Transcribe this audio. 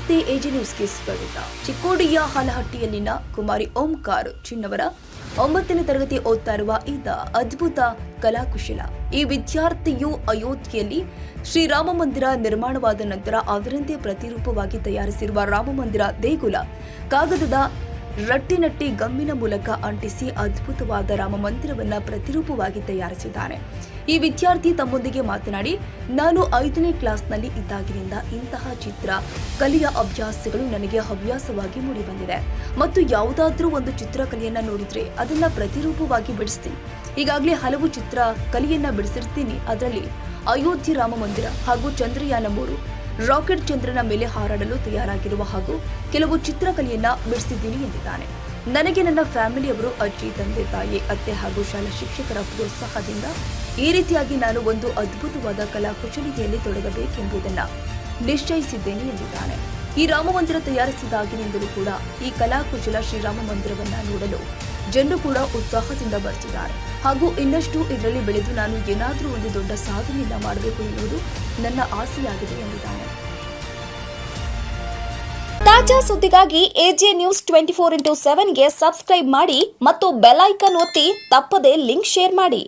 ನಮಸ್ತೆ ಎಜಿ ನ್ಯೂಸ್ಗೆ ಸ್ವಾಗತ. ಚಿಕ್ಕೋಡಿಯ ಹಾಲಹಟ್ಟಿಯಲ್ಲಿನ ಕುಮಾರಿ ಓಂಕಾರ್ ಚಿನ್ನವರ 9ನೇ ತರಗತಿ ಓದ್ತಾ ಇರುವ ಈತ ಅದ್ಭುತ ಕಲಾಕುಶಲ. ಈ ವಿದ್ಯಾರ್ಥಿಯು ಅಯೋಧ್ಯೆಯಲ್ಲಿ ಶ್ರೀರಾಮ ಮಂದಿರ ನಿರ್ಮಾಣವಾದ ನಂತರ ಅದರಂತೆ ಪ್ರತಿರೂಪವಾಗಿ ತಯಾರಿಸಿರುವ ರಾಮ ಮಂದಿರ ದೇಗುಲ ಕಾಗದದ ರಟ್ಟಿನಟ್ಟಿ ಗಮ್ಮಿನ ಮೂಲಕ ಅಂಟಿಸಿ ಅದ್ಭುತವಾದ ರಾಮ ಮಂದಿರವನ್ನ ಪ್ರತಿರೂಪವಾಗಿ ತಯಾರಿಸಿದ್ದಾನೆ. ಈ ವಿದ್ಯಾರ್ಥಿ ತಮ್ಮೊಂದಿಗೆ ಮಾತನಾಡಿ, ನಾನು 5ನೇ ಕ್ಲಾಸ್ನಲ್ಲಿ ಇದ್ದಾಗಿನಿಂದ ಇಂತಹ ಚಿತ್ರ ಕಲೆಯ ಅಭ್ಯಾಸಗಳು ನನಗೆ ಹವ್ಯಾಸವಾಗಿ ಮೂಡಿಬಂದಿದೆ ಮತ್ತು ಯಾವುದಾದ್ರೂ ಒಂದು ಚಿತ್ರಕಲೆಯನ್ನ ನೋಡಿದ್ರೆ ಅದನ್ನ ಪ್ರತಿರೂಪವಾಗಿ ಬಿಡಿಸ್ತೀನಿ. ಈಗಾಗಲೇ ಹಲವು ಚಿತ್ರ ಕಲೆಯನ್ನ ಬಿಡಿಸಿರ್ತೀನಿ. ಅದರಲ್ಲಿ ಅಯೋಧ್ಯೆ ರಾಮ ಮಂದಿರ ಹಾಗೂ ಚಂದ್ರಯಾನ 3 ರಾಕೆಟ್ ಚಂದ್ರನ ಮೇಲೆ ಹಾರಾಡಲು ತಯಾರಾಗಿರುವ ಹಾಗೂ ಕೆಲವು ಚಿತ್ರಕಲೆಯನ್ನ ಬಿಡಿಸಿದ್ದೀನಿ ಎಂದಿದ್ದಾನೆ. ನನಗೆ ನನ್ನ ಫ್ಯಾಮಿಲಿಯವರು, ಅಜ್ಜಿ, ತಂದೆ, ತಾಯಿ, ಅತ್ತೆ ಹಾಗೂ ಶಾಲಾ ಶಿಕ್ಷಕರ ಪ್ರೋತ್ಸಾಹದಿಂದ ಈ ರೀತಿಯಾಗಿ ನಾನು ಒಂದು ಅದ್ಭುತವಾದ ಕಲಾಕುಶಲತೆಯಲ್ಲಿ ತೊಡಗಬೇಕೆಂಬುದನ್ನು ನಿಶ್ಚಯಿಸಿದ್ದೇನೆ ಎಂದಿದ್ದಾನೆ. ಈ ರಾಮ ಮಂದಿರ ತಯಾರಿಸಿದಾಗಿನಿಂದಲೂ ಕೂಡ ಈ ಕಲಾಕುಶಲ ಶ್ರೀರಾಮ ಮಂದಿರವನ್ನ ನೋಡಲು ಜನರು ಕೂಡ ಉತ್ಸಾಹದಿಂದ ಬರ್ತಿದ್ದಾರೆ ಹಾಗೂ ಇನ್ನಷ್ಟು ಇದರಲ್ಲಿ ಬೆಳೆದು ನಾನು ಏನಾದರೂ ಒಂದು ದೊಡ್ಡ ಸಾಧನೆಯನ್ನ ಮಾಡಬೇಕು ಎನ್ನುವುದು ನನ್ನ ಆಸೆಯಾಗಿದೆ ಎಂದಿದ್ದಾನೆ. ತಾಜಾ ಸುದ್ದಿಗಾಗಿ ಎಜೆ ನ್ಯೂಸ್ 24x7ಗೆ ಸಬ್ಸ್ಕ್ರೈಬ್ ಮಾಡಿ ಮತ್ತು ಬೆಲ್ ಐಕಾನ್ ಒತ್ತಿ ತಪ್ಪದೇ ಲಿಂಕ್ ಶೇರ್ ಮಾಡಿ.